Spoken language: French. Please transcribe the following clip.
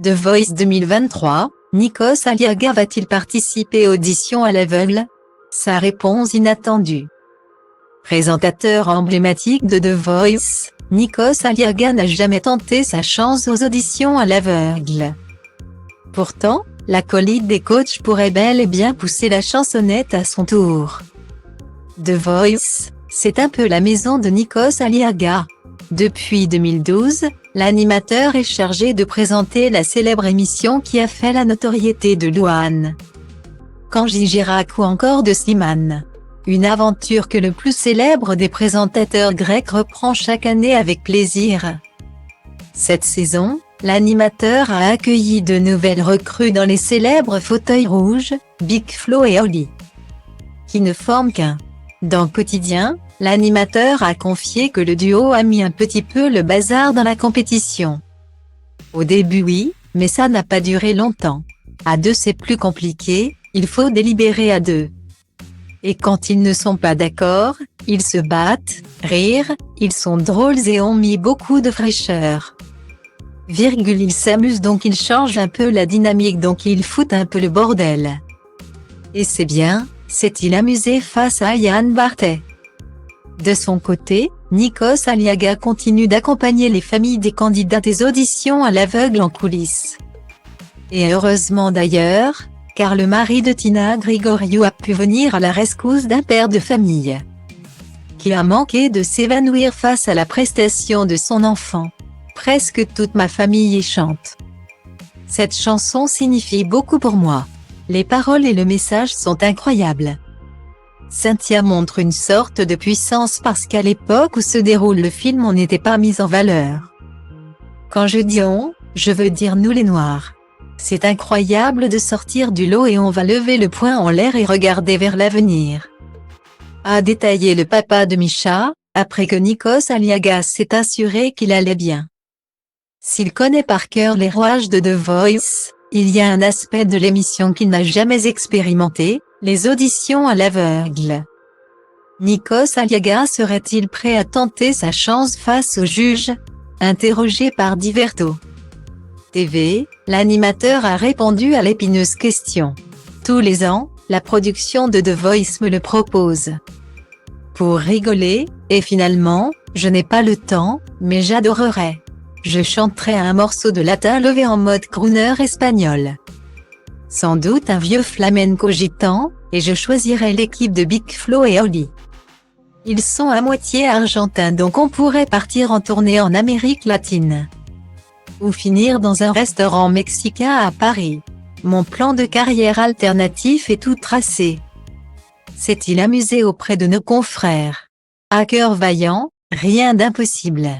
The Voice 2023, Nikos Aliaga va-t-il participer aux auditions à l'aveugle? Sa réponse inattendue. Présentateur emblématique de The Voice, Nikos Aliaga n'a jamais tenté sa chance aux auditions à l'aveugle. Pourtant, l'acolyte des coachs pourrait bel et bien pousser la chansonnette à son tour. The Voice, c'est un peu la maison de Nikos Aliaga. Depuis 2012, l'animateur est chargé de présenter la célèbre émission qui a fait la notoriété de Louane, Kanji Girac ou encore de Slimane. Une aventure que le plus célèbre des présentateurs grecs reprend chaque année avec plaisir. Cette saison, l'animateur a accueilli de nouvelles recrues dans les célèbres fauteuils rouges, Big Flo et Oli, qui ne forment qu'un. Dans Quotidien, l'animateur a confié que le duo a mis un petit peu le bazar dans la compétition. Au début oui, mais ça n'a pas duré longtemps. À deux c'est plus compliqué, il faut délibérer à deux. Et quand ils ne sont pas d'accord, ils se battent, rire, ils sont drôles et ont mis beaucoup de fraîcheur. Ils s'amusent donc ils changent un peu la dynamique donc ils foutent un peu le bordel. Et c'est bien, s'est-il amusé face à Yann Barthès. De son côté, Nikos Aliaga continue d'accompagner les familles des candidats des auditions à l'aveugle en coulisses. Et heureusement d'ailleurs, car le mari de Tina Grigoriou a pu venir à la rescousse d'un père de famille qui a manqué de s'évanouir face à la prestation de son enfant. Presque toute ma famille y chante. Cette chanson signifie beaucoup pour moi. Les paroles et le message sont incroyables. Cynthia montre une sorte de puissance parce qu'à l'époque où se déroule le film on n'était pas mis en valeur. Quand je dis on, je veux dire nous les Noirs. C'est incroyable de sortir du lot et on va lever le poing en l'air et regarder vers l'avenir. A détaillé le papa de Misha, après que Nikos Aliaga s'est assuré qu'il allait bien. S'il connaît par cœur les rouages de The Voice, il y a un aspect de l'émission qu'il n'a jamais expérimenté, les auditions à l'aveugle. Nikos Aliaga serait-il prêt à tenter sa chance face aux juges? Interrogé par Diverto TV, l'animateur a répondu à l'épineuse question. Tous les ans, la production de The Voice me le propose. Pour rigoler, et finalement, je n'ai pas le temps, mais j'adorerais. Je chanterai un morceau de latin levé en mode crooner espagnol. Sans doute un vieux flamenco gitan, et je choisirai l'équipe de Big Flo et Oli. Ils sont à moitié argentins donc on pourrait partir en tournée en Amérique latine. Ou finir dans un restaurant mexicain à Paris. Mon plan de carrière alternatif est tout tracé. S'est-il amusé auprès de nos confrères? À cœur vaillant, rien d'impossible.